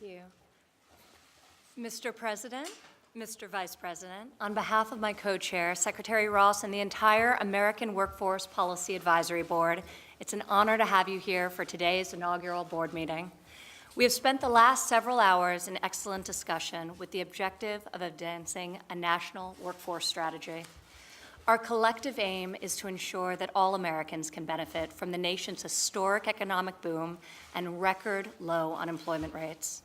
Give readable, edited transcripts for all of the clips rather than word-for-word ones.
you. Mr. President, Mr. Vice President, on behalf of my co-chair, Secretary Ross, and the entire American Workforce Policy Advisory Board, it's an honor to have you here for today's inaugural board meeting. We have spent the last several hours in excellent discussion with the objective of advancing a national workforce strategy. Our collective aim is to ensure that all Americans can benefit from the nation's historic economic boom and record low unemployment rates.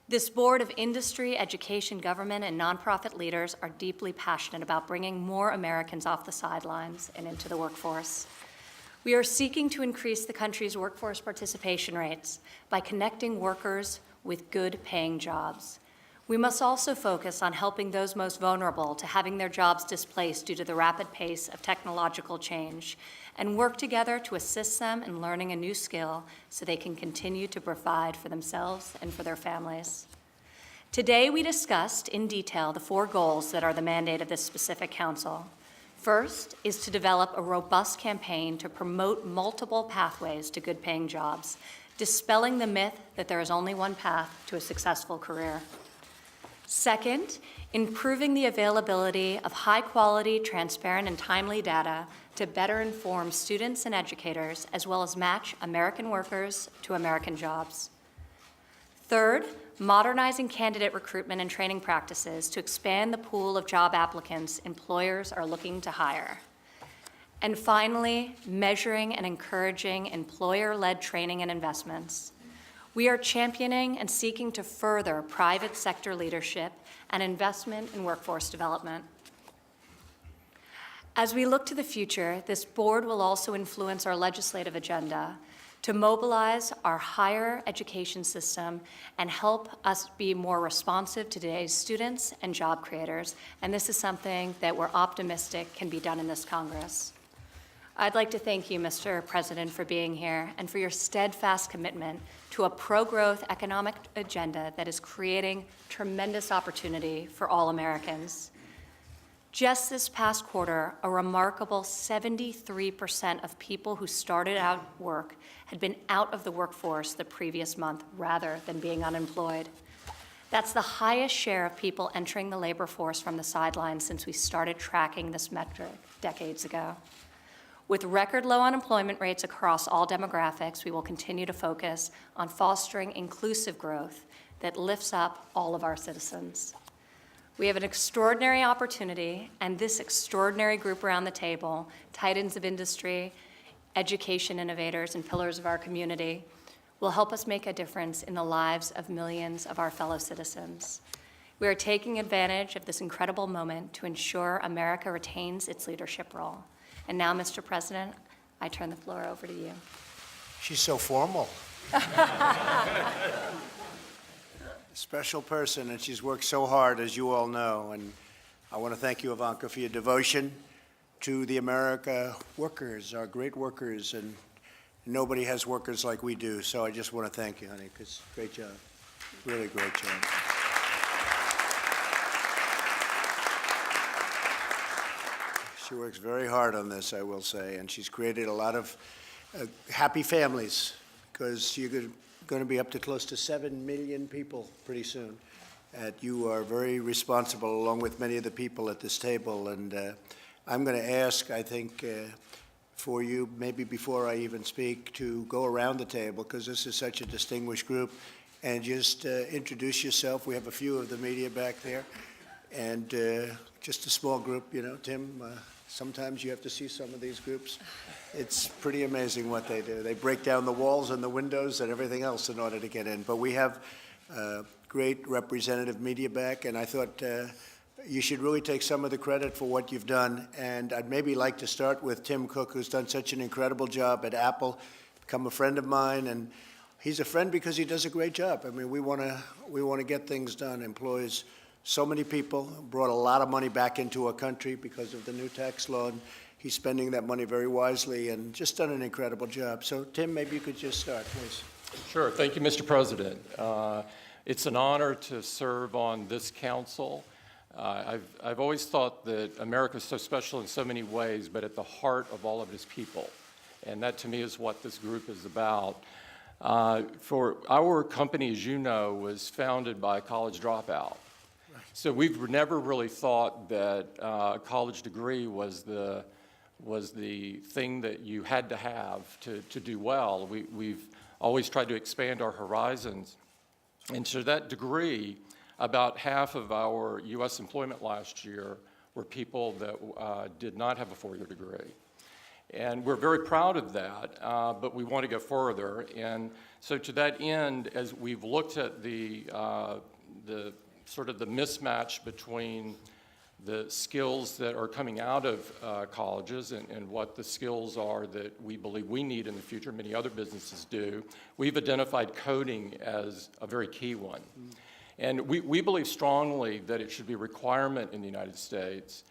This board of industry, education, government, and nonprofit leaders are deeply passionate about bringing more Americans off the sidelines and into the workforce. We are seeking to increase the country's workforce participation rates by connecting workers with good-paying jobs. We must also focus on helping those most vulnerable to having their jobs displaced due to the rapid pace of technological change, and work together to assist them in learning a new skill so they can continue to provide for themselves and for their families. Today, we discussed in detail the 4 goals that are the mandate of this specific council. First is to develop a robust campaign to promote multiple pathways to good-paying jobs, dispelling the myth that there is only one path to a successful career. Second, improving the availability of high-quality, transparent, and timely data to better inform students and educators, as well as match American workers to American jobs. Third, modernizing candidate recruitment and training practices to expand the pool of job applicants employers are looking to hire. And finally, measuring and encouraging employer-led training and investments. We are championing and seeking to further private sector leadership and investment in workforce development. As we look to the future, this board will also influence our legislative agenda to mobilize our higher education system and help us be more responsive to today's students and job creators. And this is something that we're optimistic can be done in this Congress. I'd like to thank you, Mr. President, for being here and for your steadfast commitment to a pro-growth economic agenda that is creating tremendous opportunity for all Americans. Just this past quarter, a remarkable 73% of people who started out work had been out of the workforce the previous month rather than being unemployed. That's the highest share of people entering the labor force from the sidelines since we started tracking this metric decades ago. With record low unemployment rates across all demographics, we will continue to focus on fostering inclusive growth that lifts up all of our citizens. We have an extraordinary opportunity, and this extraordinary group around the table, titans of industry, education innovators, and pillars of our community, will help us make a difference in the lives of millions of our fellow citizens. We are taking advantage of this incredible moment to ensure America retains its leadership role. And now, Mr. President, I turn the floor over to you. She's so formal. Special person, and she's worked so hard, as you all know. And I want to thank you, Ivanka, for your devotion to the America workers, our great workers, and nobody has workers like we do. So I just want to thank you, honey, because great job, really great job. She works very hard on this, I will say, and she's created a lot of happy families, because you're going to be up to close to 7 million people pretty soon. You are very responsible, along with many of the people at this table, and I'm going to ask, I think, for you, maybe before I even speak, to go around the table, because this is such a distinguished group, and just introduce yourself. We have a few of the media back there, and just a small group, you know, Tim. Sometimes you have to see some of these groups. It's pretty amazing what they do. They break down the walls and the windows and everything else in order to get in. But we have great representative media back, and I thought you should really take some of the credit for what you've done. And I'd maybe like to start with Tim Cook, who's done such an incredible job at Apple, become a friend of mine, and he's a friend because he does a great job. I mean, we want to get things done, employs so many people, brought a lot of money back into our country because of the new tax law, and he's spending that money very wisely and just done an incredible job. So, Tim, maybe you could just start, please. Sure. Thank you, Mr. President. It's an honor to serve on this council. I've always thought that America is so special in so many ways, but at the heart of all of it is people. And that, to me, is what this group is about. For our company, as you know, was founded by a college dropout. So we've never really thought that a college degree was the thing that you had to have to do well. We've always tried to expand our horizons. And to that degree, about half of our U.S. employment last year were people that did not have a four-year degree. And we're very proud of that, but we want to go further. And so to that end, as we've looked at the sort of the mismatch between the skills that are coming out of colleges and what the skills are that we believe we need in the future, many other businesses do, we've identified coding as a very key one. And we believe strongly that it should be a requirement in the United States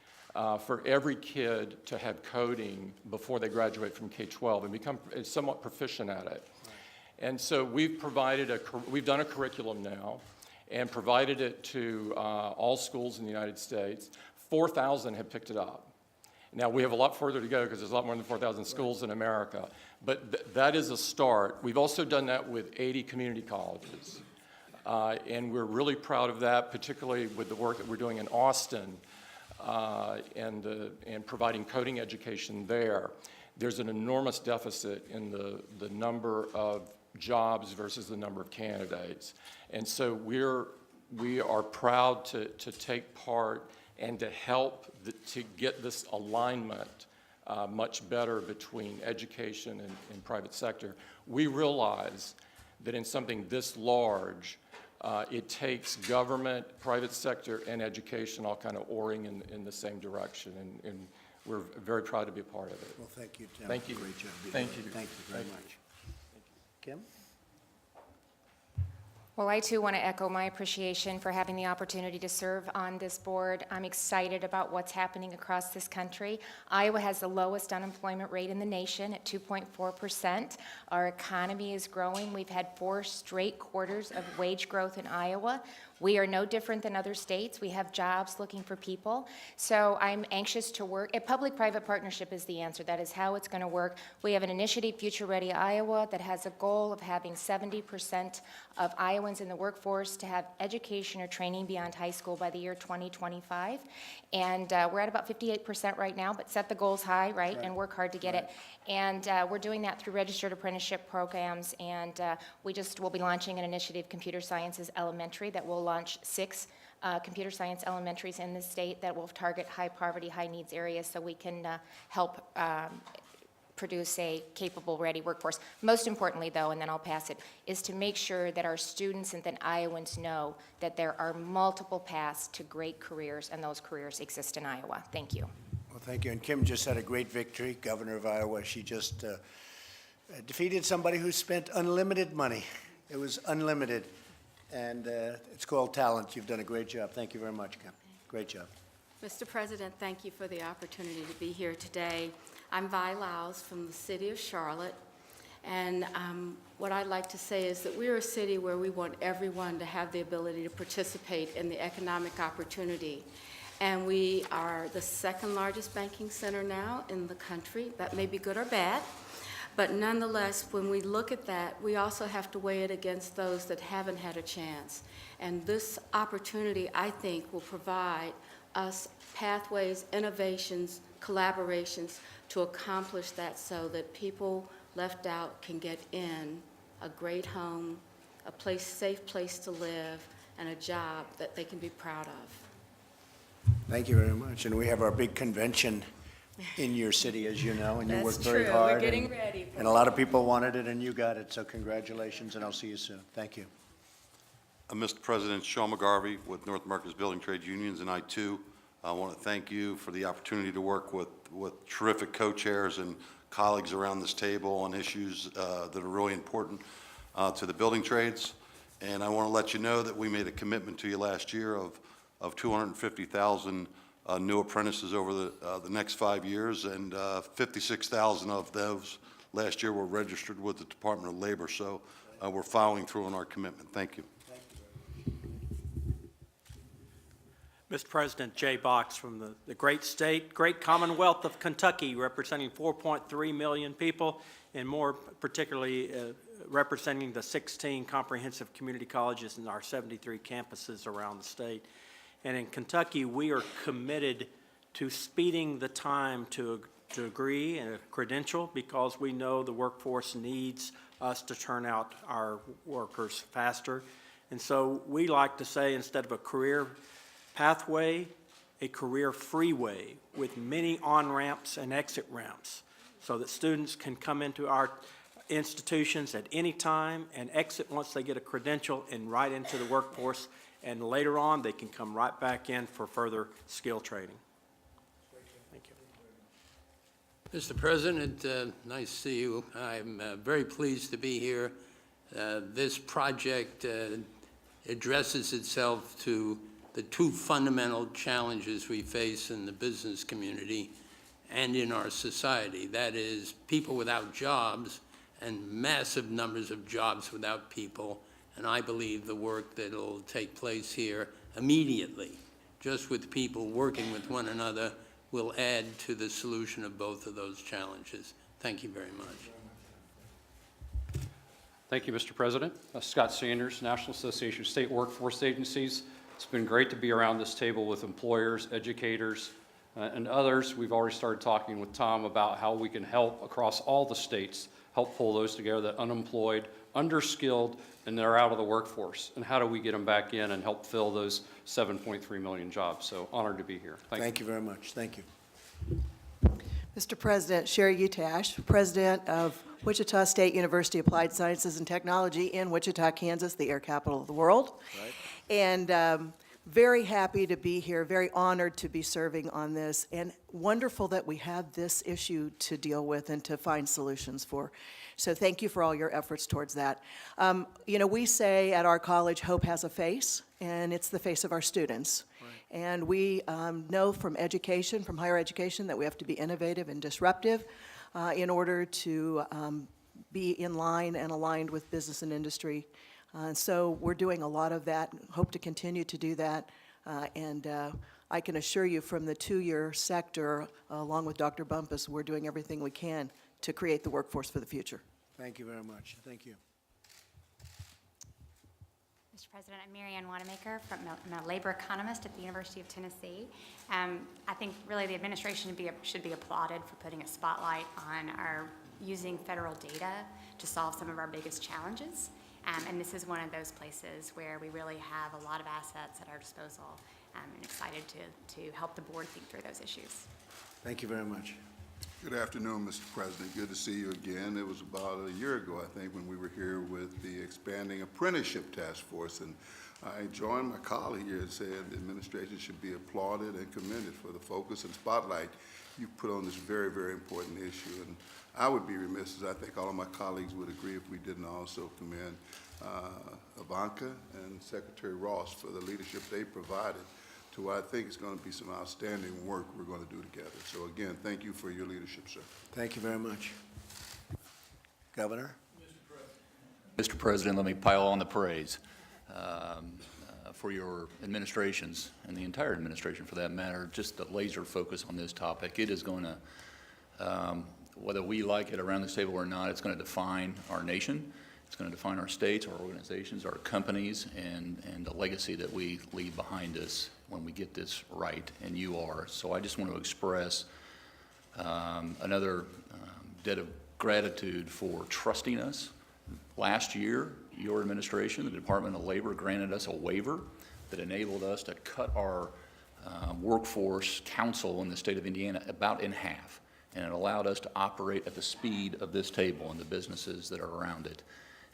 for every kid to have coding before they graduate from K-12 and become somewhat proficient at it. And so we've done a curriculum now and provided it to all schools in the United States. 4,000 have picked it up. Now, we have a lot further to go because there's a lot more than 4,000 schools in America, but that is a start. We've also done that with 80 community colleges, and we're really proud of that, particularly with the work that we're doing in Austin and providing coding education there. There's an enormous deficit in the number of jobs versus the number of candidates. And so we are proud to take part and to help to get this alignment much better between education and private sector. We realize that in something this large, it takes government, private sector, and education all kind of oaring in the same direction, and we're very proud to be a part of it. Well, thank you, Tim. Thank you. Great job. Thank you. Thank you very much. Kim? Well, I too want to echo my appreciation for having the opportunity to serve on this board. I'm excited about what's happening across this country. Iowa has the lowest unemployment rate in the nation at 2.4%. Our economy is growing. We've had 4 straight quarters of wage growth in Iowa. We are no different than other states. We have jobs looking for people. So I'm anxious to work. A public-private partnership is the answer. That is how it's going to work. We have an initiative, Future Ready Iowa, that has a goal of having 70% of Iowans in the workforce to have education or training beyond high school by the year 2025. And we're at about 58% right now, but set the goals high, right, and work hard to get it. And we're doing that through registered apprenticeship programs, and we'll be launching an initiative, Computer Sciences Elementary, that will launch 6 computer science elementaries in the state that will target high poverty, high needs areas so we can help produce a capable, ready workforce. Most importantly, though, and then I'll pass it, is to make sure that our students and then Iowans know that there are multiple paths to great careers, and those careers exist in Iowa. Thank you. Well, thank you. And Kim just had a great victory, governor of Iowa. She just defeated somebody who spent unlimited money. It was unlimited. And it's called talent. You've done a great job. Thank you very much, Kim. Great job. Mr. President, thank you for the opportunity to be here today. I'm Vi Laus from the city of Charlotte, and what I'd like to say is that we're a city where we want everyone to have the ability to participate in the economic opportunity. And we are the 2nd largest banking center now in the country. That may be good or bad. But nonetheless, when we look at that, we also have to weigh it against those that haven't had a chance. And this opportunity, I think, will provide us pathways, innovations, collaborations to accomplish that so that people left out can get in a great home, a safe place to live, and a job that they can be proud of. Thank you very much. And we have our big convention in your city, as you know, and you worked very hard. We're getting ready. And a lot of people wanted it, and you got it, so congratulations, and I'll see you soon. Thank you. Mr. President, Sean McGarvey with North America's Building Trade Unions, and I too want to thank you for the opportunity to work with terrific co-chairs and colleagues around this table on issues that are really important to the building trades. And I want to let you know that we made a commitment to you last year of 250,000 new apprentices over the next 5 years, and 56,000 of those last year were registered with the Department of Labor. So we're following through on our commitment. Thank you. Mr. President, Jay Box from the great state, great Commonwealth of Kentucky, representing 4.3 million people, and more particularly representing the 16 comprehensive community colleges in our 73 campuses around the state. And in Kentucky, we are committed to speeding the time to a degree and a credential because we know the workforce needs us to turn out our workers faster. And so we like to say, instead of a career pathway, a career freeway with many on-ramps and exit ramps so that students can come into our institutions at any time and exit once they get a credential and right into the workforce. And later on, they can come right back in for further skill training. Thank you. Mr. President, nice to see you. I'm very pleased to be here. This project addresses itself to the two fundamental challenges we face in the business community and in our society. That is, people without jobs and massive numbers of jobs without people. And I believe the work that will take place here immediately, just with people working with one another, will add to the solution of both of those challenges. Thank you very much. Thank you, Mr. President. Scott Sanders, National Association of State Workforce Agencies. It's been great to be around this table with employers, educators, and others. We've already started talking with Tom about how we can help across all the states, help pull those together, that unemployed, underskilled, and they're out of the workforce. And how do we get them back in and help fill those 7.3 million jobs? So honored to be here. Thank you very much. Thank you. Mr. President, Sherry Utash, President of Wichita State University Applied Sciences and Technology in Wichita, Kansas, the air capital of the world. Right. And very happy to be here, very honored to be serving on this, and wonderful that we have this issue to deal with and to find solutions for. So thank you for all your efforts towards that. You know, we say at our college, hope has a face, and it's the face of our students. Right. And we know from education, from higher education, that we have to be innovative and disruptive in order to be in line and aligned with business and industry. So we're doing a lot of that, hope to continue to do that. And I can assure you from the two-year sector, along with Dr. Bumpus, we're doing everything we can to create the workforce for the future. Thank you very much. Thank you. Mr. President, I'm Mary Ann Wanamaker. I'm a labor economist at the University of Tennessee. I think really the administration should be applauded for putting a spotlight on our using federal data to solve some of our biggest challenges. And this is one of those places where we really have a lot of assets at our disposal, and excited to help the board think through those issues. Thank you very much. Good afternoon, Mr. President. Good to see you again. It was about a year ago, I think, when we were here with the Expanding Apprenticeship Task Force, and I joined my colleague here and said the administration should be applauded and commended for the focus and spotlight you put on this very, very important issue. And I would be remiss, as I think all of my colleagues would agree, if we didn't also commend Ivanka and Secretary Ross for the leadership they provided to what I think is going to be some outstanding work we're going to do together. So again, thank you for your leadership, sir. Thank you very much. Governor? Mr. President, let me pile on the praise for your administrations and the entire administration for that matter, just the laser focus on this topic. It is going to, whether we like it around this table or not, it's going to define our nation. It's going to define our states, our organizations, our companies, and the legacy that we leave behind us when we get this right, and you are. So I just want to express another debt of gratitude for trusting us. Last year, your administration, the Department of Labor, granted us a waiver that enabled us to cut our workforce council in the state of Indiana about in half, and it allowed us to operate at the speed of this table and the businesses that are around it.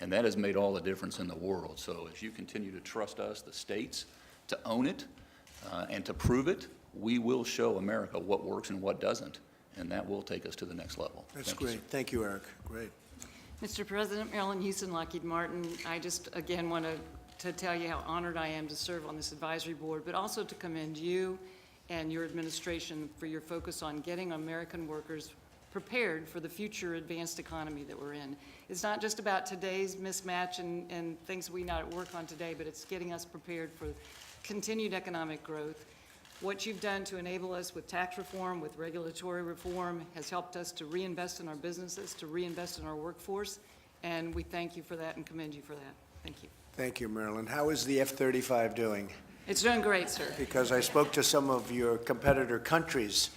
And that has made all the difference in the world. So as you continue to trust us, the states, to own it and to prove it, we will show America what works and what doesn't, and that will take us to the next level. That's great. Thank you, Eric. Great. Mr. President, Marilyn Houston, Lockheed Martin, I just again want to tell you how honored I am to serve on this advisory board, but also to commend you and your administration for your focus on getting American workers prepared for the future advanced economy that we're in. It's not just about today's mismatch and things we not work on today, but it's getting us prepared for continued economic growth. What you've done to enable us with tax reform, with regulatory reform, has helped us to reinvest in our businesses, to reinvest in our workforce, and we thank you for that and commend you for that. Thank you. Thank you, Marilyn. How is the F-35 doing? It's doing great, sir. Because I spoke to some of your competitor countries,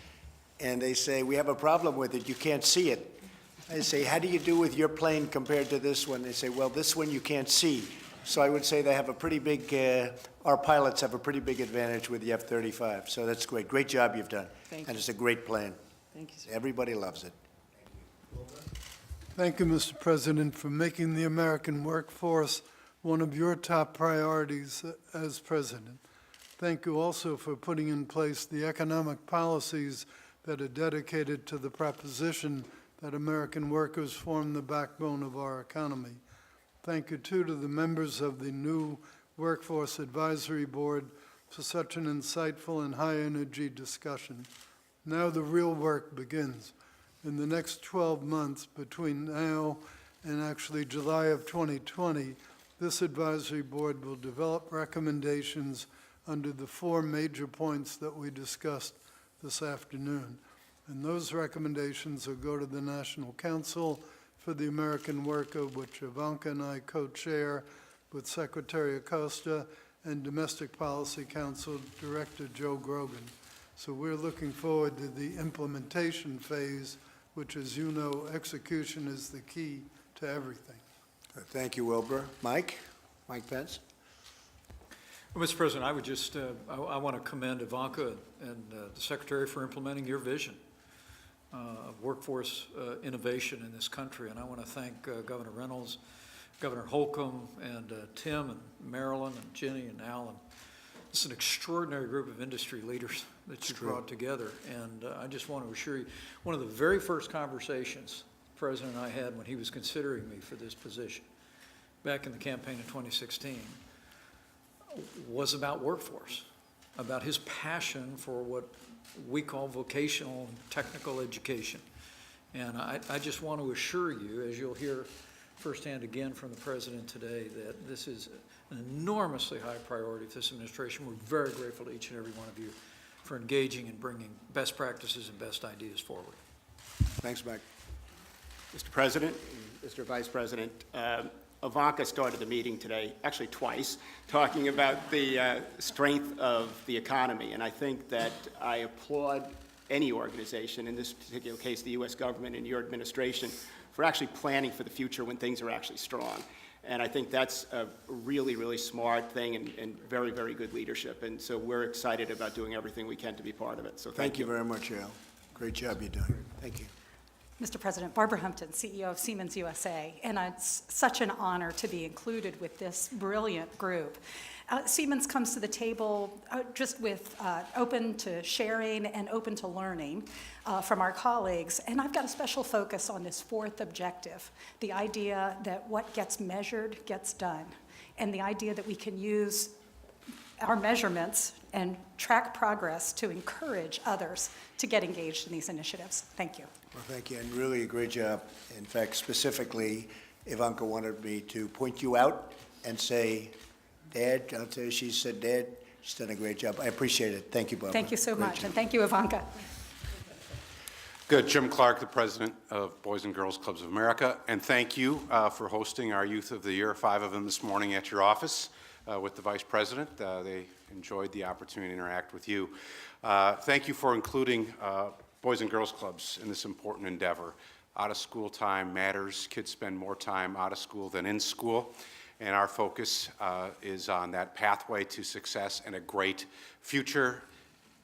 and they say, we have a problem with it, you can't see it. I say, how do you do with your plane compared to this one? They say, well, this one you can't see. So I would say they have a pretty big, our pilots have a pretty big advantage with the F-35. So that's great. Great job you've done. Thank And you. it's a great plane. Thank you, sir. Everybody loves it. Thank you, Mr. President, for making the American workforce one of your top priorities as president. Thank you also for putting in place the economic policies that are dedicated to the proposition that American workers form the backbone of our economy. Thank you, too, to the members of the new Workforce Advisory Board for such an insightful and high-energy discussion. Now the real work begins. In the next 12 months, between now and actually July of 2020, this advisory board will develop recommendations under the 4 major points that we discussed this afternoon. And those recommendations will go to the National Council for the American Worker, which Ivanka and I co-chair with Secretary Acosta and Domestic Policy Council Director Joe Grogan. So we're looking forward to the implementation phase, which, as you know, execution is the key to everything. Thank you, Wilbur. Mike Pence? Well, Mr. President, I would just, I want to commend Ivanka and the Secretary for implementing your vision of workforce innovation in this country. And I want to thank Governor Reynolds, Governor Holcomb, and Tim, and Marilyn, and Jenny, and Alan. It's an extraordinary group of industry leaders that you brought together. And I just want to assure you, one of the very first conversations the President and I had when he was considering me for this position back in the campaign in 2016 was about workforce, about his passion for what we call vocational and technical education. And I just want to assure you, as you'll hear firsthand again from the President today, that this is an enormously high priority for this administration. We're very grateful to each and every one of you for engaging and bringing best practices and best ideas forward. Thanks, Mike. Mr. President, Mr. Vice President, Ivanka started the meeting today, actually twice, talking about the strength of the economy. And I think that I applaud any organization, in this particular case, the U.S. government and your administration, for actually planning for the future when things are actually strong. And I think that's a really, really smart thing and very, very good leadership. And so we're excited about doing everything we can to be part of it. So Thank you very much, Al. Great job you're doing. Thank you. Mr. President, Barbara Humpton, CEO of Siemens USA, and it's such an honor to be included with this brilliant group. Siemens comes to the table just with open to sharing and open to learning from our colleagues, and I've got a special focus on this 4th objective, the idea that what gets measured gets done, and the idea that we can use our measurements and track progress to encourage others to get engaged in these initiatives. Thank you. Well, thank you, and really a great job. In fact, specifically, Ivanka wanted me to point you out and say, Dad, I'll tell you, she said, Dad, she's done a great job. I appreciate it. Thank you, Barbara. Thank you so Great much, job. and thank you, Ivanka. Good. Jim Clark, the president of Boys and Girls Clubs of America, and thank you for hosting our Youth of the Year, 5 of them this morning at your office with the Vice President. They enjoyed the opportunity to interact with you. Thank you for including Boys and Girls Clubs in this important endeavor. Out-of-school time matters. Kids spend more time out of school than in school, and our focus is on that pathway to success and a great future,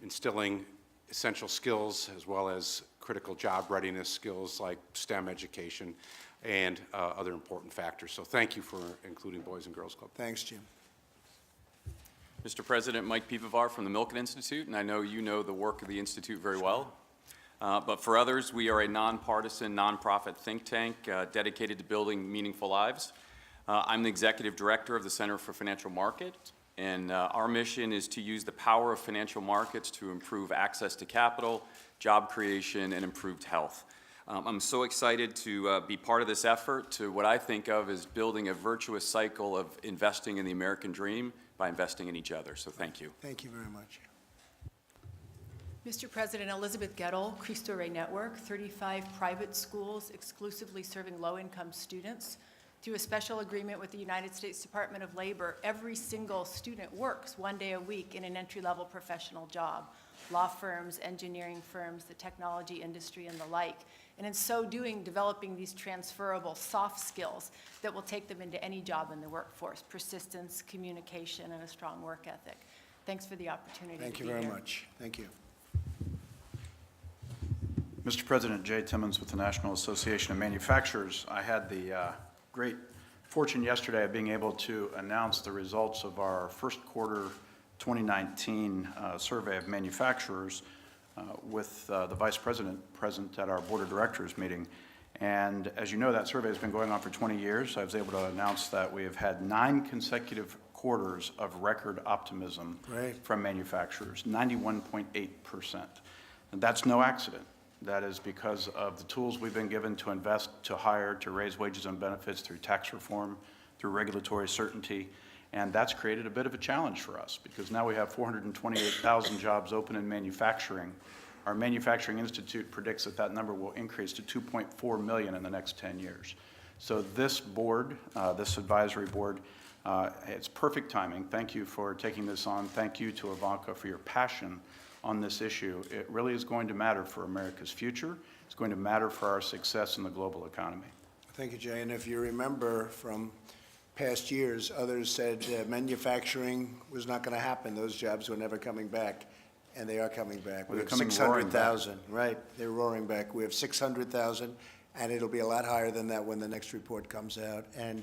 instilling essential skills as well as critical job readiness skills like STEM education and other important factors. So thank you for including Boys and Girls Club. Thanks, Jim. Mr. President, Mike Pivovar from the Milken Institute, and I know you know the work of the Institute very well. But for others, we are a nonpartisan, nonprofit think tank dedicated to building meaningful lives. I'm the executive director of the Center for Financial Markets, and our mission is to use the power of financial markets to improve access to capital, job creation, and improved health. I'm so excited to be part of this effort to what I think of as building a virtuous cycle of investing in the American dream by investing in each other. So thank you. Thank you very much. Mr. President, Elizabeth Gettle, Cristo Rey Network, 35 private schools exclusively serving low-income students. Through a special agreement with the United States Department of Labor, every single student works 1 day a week in an entry-level professional job, law firms, engineering firms, the technology industry, and the like. And in so doing, developing these transferable soft skills that will take them into any job in the workforce: persistence, communication, and a strong work ethic. Thanks for the opportunity to be Thank you here. very much. Thank you. Mr. President, Jay Timmons with the National Association of Manufacturers. I had the great fortune yesterday of being able to announce the results of our first quarter 2019 survey of manufacturers with the Vice President present at our Board of Directors meeting. And as you know, that survey has been going on for 20 years. I was able to announce that we have had 9 consecutive quarters of record optimism from manufacturers, 91.8%. And that's no accident. That is because of the tools we've been given to invest, to hire, to raise wages and benefits through tax reform, through regulatory certainty. And that's created a bit of a challenge for us because now we have 428,000 jobs open in manufacturing. Our Manufacturing Institute predicts that that number will increase to 2.4 million in the next 10 years. So this board, this advisory board, it's perfect timing. Thank you for taking this on. Thank you to Ivanka for your passion on this issue. It really is going to matter for America's future. It's going to matter for our success in the global economy. Thank you, Jay. And if you remember from past years, others said manufacturing was not going to happen. Those jobs were never coming back, and they are coming back. We have 600,000. Right, they're roaring back. We have 600,000, and it'll be a lot higher than that when the next report comes out. And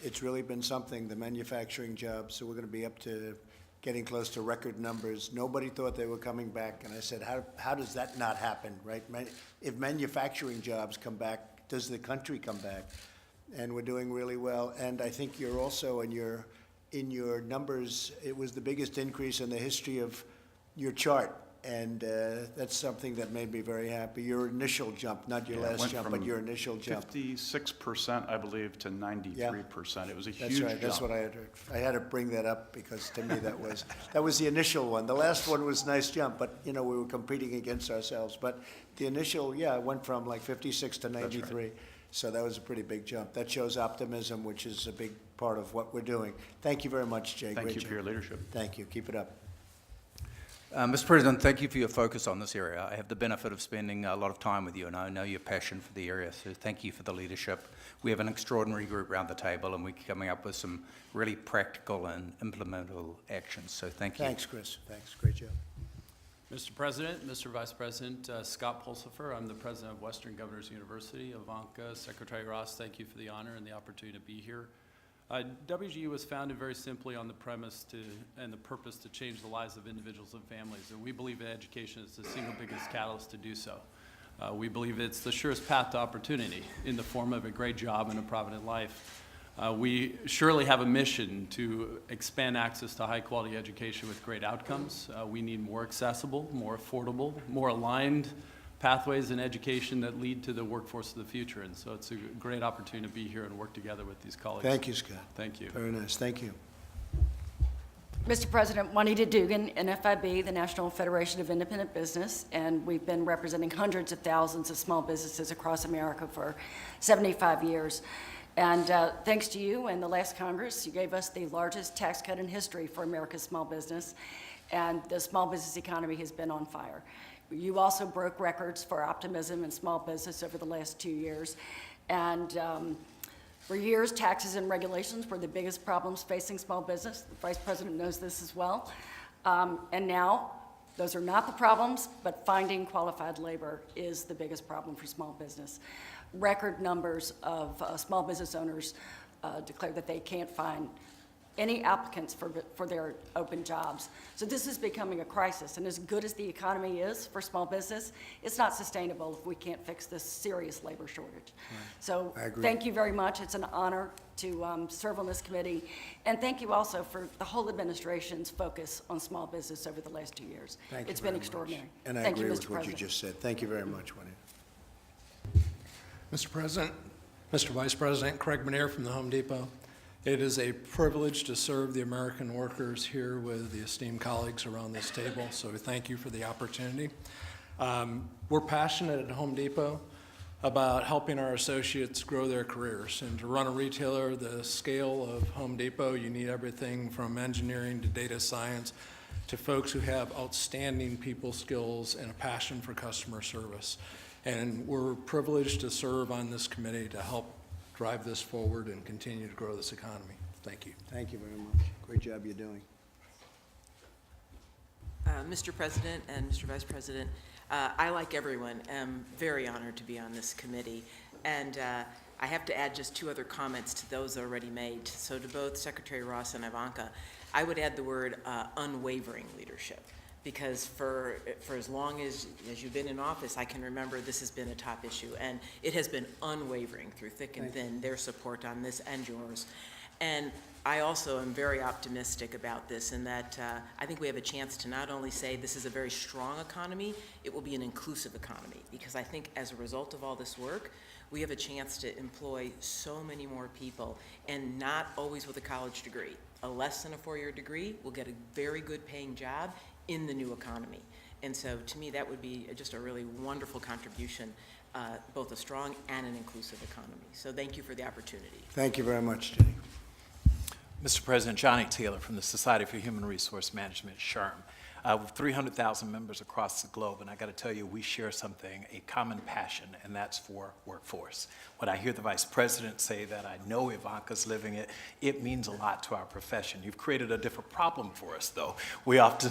it's really been something, the manufacturing jobs. So we're going to be up to getting close to record numbers. Nobody thought they were coming back, and I said, how does that not happen, right? If manufacturing jobs come back, does the country come back? And we're doing really well. And I think you're also in your numbers, it was the biggest increase in the history of your chart. And that's something that made me very happy. Your initial jump, not your last jump, but your initial jump. 56%, I believe, to 93%. It was a huge That's right. jump. That's what I had heard. I had to bring that up because to me that was the initial one. The last one was a nice jump, but you know we were competing against ourselves. But the initial, it went from like 56 to 93. Right. So that was a pretty big jump. That shows optimism, which is a big part of what we're doing. Thank you very much, Jay. Thank Great you job. for your leadership. Thank you. Keep it up. Mr. President, thank you for your focus on this area. I have the benefit of spending a lot of time with you, and I know your passion for the area, so thank you for the leadership. We have an extraordinary group around the table, and we're coming up with some really practical and implementable actions, so thank you. Thanks, Chris. Thanks. Great job. Mr. President, Mr. Vice President, Scott Pulsifer, I'm the president of Western Governors University. Ivanka, Secretary Ross, thank you for the honor and the opportunity to be here. WGU was founded very simply on the premise and the purpose to change the lives of individuals and families, and we believe that education is the single biggest catalyst to do so. We believe it's the surest path to opportunity in the form of a great job and a provident life. We surely have a mission to expand access to high-quality education with great outcomes. We need more accessible, more affordable, more aligned pathways in education that lead to the workforce of the future. And so it's a great opportunity to be here and work together with these colleagues. Thank you, Scott. Thank you. Very nice. Thank you. Mr. President, Juanita Dugan, NFIB, the National Federation of Independent Business, and we've been representing hundreds of thousands of small businesses across America for 75 years. And thanks to you and the last Congress, you gave us the largest tax cut in history for America's small business, and the small business economy has been on fire. You also broke records for optimism in small business over the last 2 years. And for years, taxes and regulations were the biggest problems facing small business. The Vice President knows this as well. And now, those are not the problems, but finding qualified labor is the biggest problem for small business. Record numbers of small business owners declare that they can't find any applicants for their open jobs. So this is becoming a crisis, and as good as the economy is for small business, it's not sustainable if we can't fix this serious labor shortage. Right. So thank you very much. It's an honor to serve on this committee, and thank you also for the whole administration's focus on small business over the last 2 years. Thank you. It's been extraordinary. And I thank agree you, with Mr. what President. you just said. Thank you very much, Juanita. Mr. President, Mr. Vice President, Craig Manier from the Home Depot. It is a privilege to serve the American workers here with the esteemed colleagues around this table, so thank you for the opportunity. We're passionate at Home Depot about helping our associates grow their careers. And to run a retailer the scale of Home Depot, you need everything from engineering to data science to folks who have outstanding people skills and a passion for customer service. And we're privileged to serve on this committee to help drive this forward and continue to grow this economy. Thank you. Thank you very much. Great job you're doing. Mr. President and Mr. Vice President, I, like everyone, am very honored to be on this committee. And I have to add just two other comments to those already made. So to both Secretary Ross and Ivanka, I would add the word unwavering leadership. Because for as long as you've been in office, I can remember this has been a top issue. And it has been unwavering through thick and thin, their support on this and yours. And I also am very optimistic about this in that I think we have a chance to not only say this is a very strong economy, it will be an inclusive economy. Because I think as a result of all this work, we have a chance to employ so many more people, and not always with a college degree. A less than a four-year degree will get a very good paying job in the new economy. And so to me, that would be just a really wonderful contribution, both a strong and an inclusive economy. So thank you for the opportunity. Thank you very much, Jenny. Mr. President, Johnny Taylor from the Society for Human Resource Management, SHRM. With 300,000 members across the globe, and I got to tell you, we share something, a common passion, and that's for workforce. When I hear the Vice President say that, I know Ivanka's living it. It means a lot to our profession. You've created a different problem for us, though.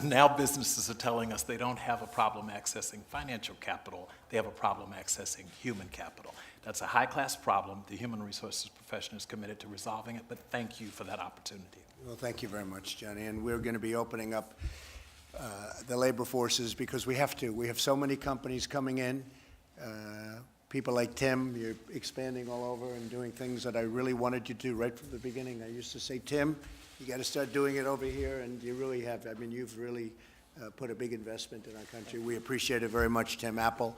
Now businesses are telling us they don't have a problem accessing financial capital. They have a problem accessing human capital. That's a high-class problem. The human resources profession is committed to resolving it, but thank you for that opportunity. Well, thank you very much, Johnny. And we're going to be opening up the labor forces because we have to. We have so many companies coming in. People like Tim, you're expanding all over and doing things that I really wanted you to do right from the beginning. I used to say, Tim, you got to start doing it over here, and you really have. I mean, you've really put a big investment in our country. We appreciate it very much, Tim Apple.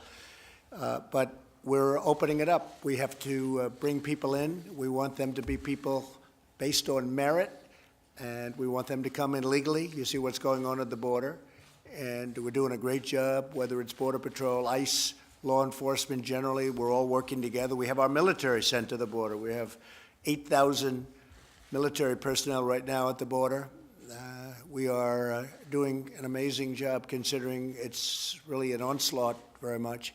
But we're opening it up. We have to bring people in. We want them to be people based on merit, and we want them to come in legally. You see what's going on at the border, and we're doing a great job, whether it's Border Patrol, ICE, law enforcement generally. We're all working together. We have our military sent to the border. We have 8,000 military personnel right now at the border. We are doing an amazing job considering it's really an onslaught very much.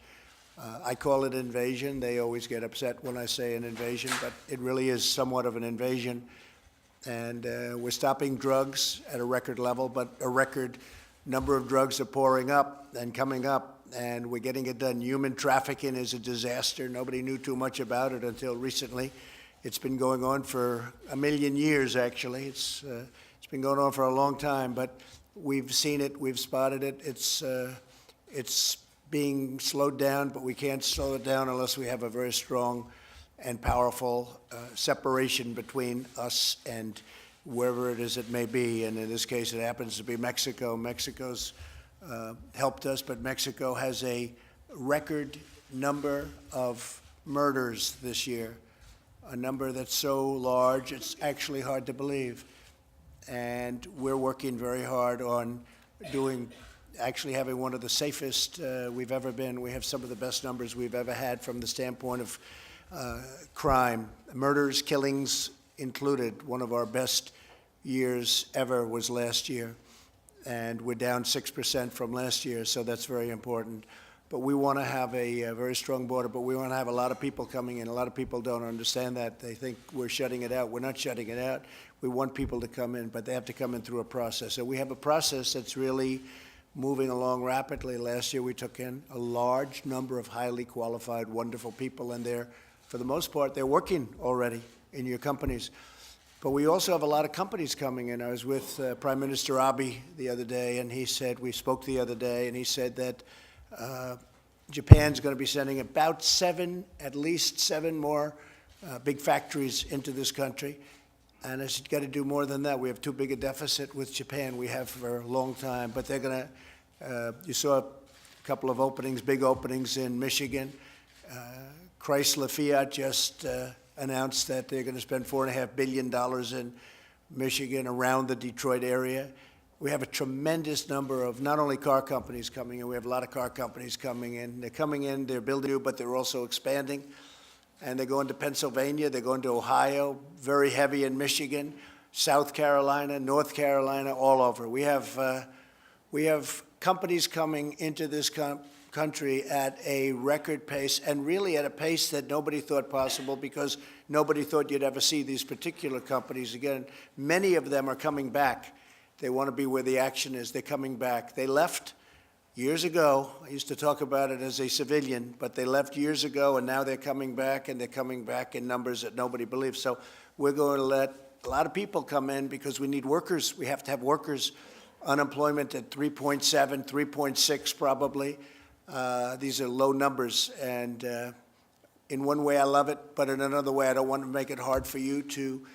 I call it invasion. They always get upset when I say an invasion, but it really is somewhat of an invasion. And we're stopping drugs at a record level, but a record number of drugs are pouring up and coming up, and we're getting it done. Human trafficking is a disaster. Nobody knew too much about it until recently. It's been going on for 1 million years, actually. It's been going on for a long time, but we've seen it, we've spotted it. It's being slowed down, but we can't slow it down unless we have a very strong and powerful separation between us and wherever it is it may be. And in this case, it happens to be Mexico. Mexico's helped us, but Mexico has a record number of murders this year, a number that's so large it's actually hard to believe. And we're working very hard on actually having one of the safest we've ever been. We have some of the best numbers we've ever had from the standpoint of crime, murders, killings included. One of our best years ever was last year, and we're down 6% from last year, so that's very important. But we want to have a very strong border, but we want to have a lot of people coming in. A lot of people don't understand that. They think we're shutting it out. We're not shutting it out. We want people to come in, but they have to come in through a process. So we have a process that's really moving along rapidly. Last year we took in a large number of highly qualified, wonderful people, and for the most part, they're working already in your companies. But we also have a lot of companies coming in. I was with Prime Minister Abe the other day, and we spoke the other day, and he said that Japan's going to be sending at least seven more big factories into this country. And it's got to do more than that. We have too big a deficit with Japan. We have for a long time. But they're going to, you saw a couple of openings, big openings in Michigan. Chrysler Fiat just announced that they're going to spend $4.5 billion in Michigan around the Detroit area. We have a tremendous number of not only car companies coming in, we have a lot of car companies coming in. They're coming in, they're building new, but they're also expanding. And they're going to Pennsylvania, they're going to Ohio, very heavy in Michigan, South Carolina, North Carolina, all over. We have companies coming into this country at a record pace, and really at a pace that nobody thought possible, because nobody thought you'd ever see these particular companies again. Many of them are coming back. They want to be where the action is. They're coming back. They left years ago. I used to talk about it as a civilian, but they left years ago, and now they're coming back, and they're coming back in numbers that nobody believes. So we're going to let a lot of people come in because we need workers. We have to have workers. Unemployment at 3.7, 3.6 probably. These are low numbers, and in one way I love it, but in another way I don't want to make it hard for you to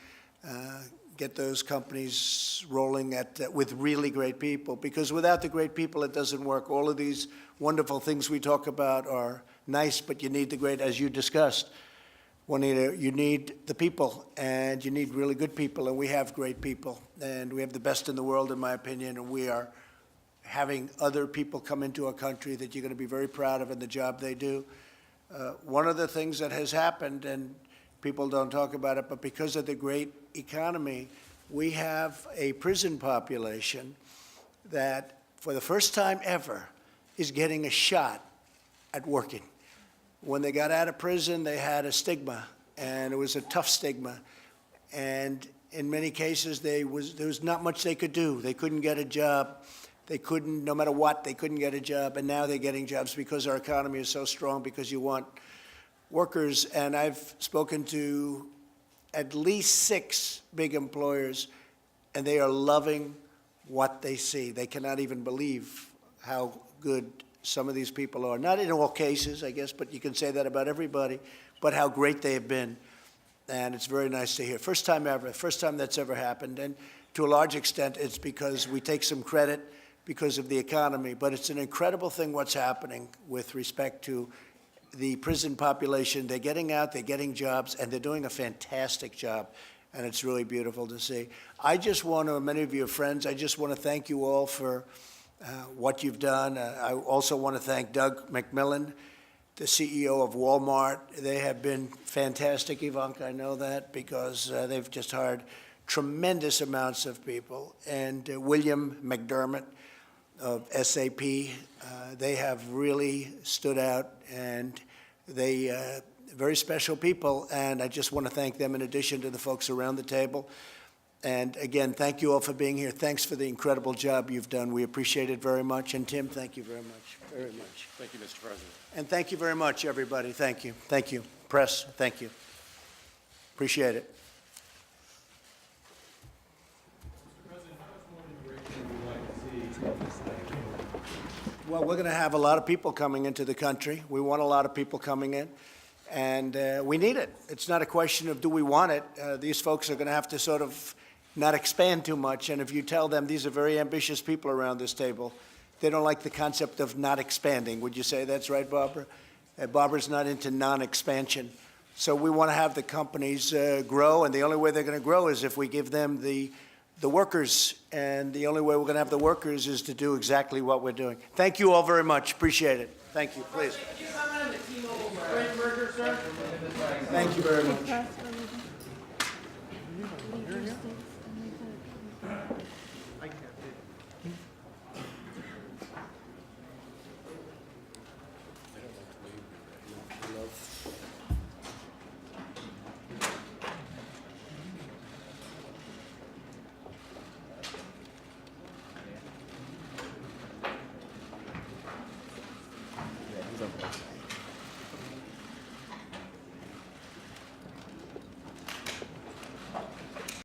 get those companies rolling with really great people, because without the great people it doesn't work. All of these wonderful things we talk about are nice, but you need the great, as you discussed. Juanita, you need the people, and you need really good people, and we have great people, and we have the best in the world, in my opinion, and we are having other people come into our country that you're going to be very proud of in the job they do. One of the things that has happened, and people don't talk about it, but because of the great economy, we have a prison population that, for the first time ever, is getting a shot at working. When they got out of prison, they had a stigma, and it was a tough stigma. And in many cases, there was not much they could do. They couldn't get a job. They couldn't, no matter what, they couldn't get a job. And now they're getting jobs because our economy is so strong, because you want workers. And I've spoken to at least 6 big employers, and they are loving what they see. They cannot even believe how good some of these people are. Not in all cases, I guess, but you can say that about everybody, but how great they have been. And it's very nice to hear. First time ever, first time that's ever happened. And to a large extent, it's because we take some credit because of the economy, but it's an incredible thing what's happening with respect to the prison population. They're getting out, they're getting jobs, and they're doing a fantastic job, and it's really beautiful to see. I just want to, many of you are friends, I just want to thank you all for what you've done. I also want to thank Doug McMillon, the CEO of Walmart. They have been fantastic, Ivanka, I know that, because they've just hired tremendous amounts of people. And William McDermott of SAP, they have really stood out, and they very special people, and I just want to thank them in addition to the folks around the table. And again, thank you all for being here. Thanks for the incredible job you've done. We appreciate it very much. And Tim, thank you very much, very much. Thank you, Mr. President. And thank you very much, everybody. Thank you. Thank you. Press, thank you. Appreciate it. Well, we're going to have a lot of people coming into the country. We want a lot of people coming in, and we need it. It's not a question of do we want it. These folks are going to have to sort of not expand too much, and if you tell them, these are very ambitious people around this table, they don't like the concept of not expanding. Would you say that's right, Barbara? Barbara's not into non-expansion. So we want to have the companies grow, and the only way they're going to grow is if we give them the workers, and the only way we're going to have the workers is to do exactly what we're doing. Thank you all very much. Appreciate it. Thank you. Please. Thank you very much.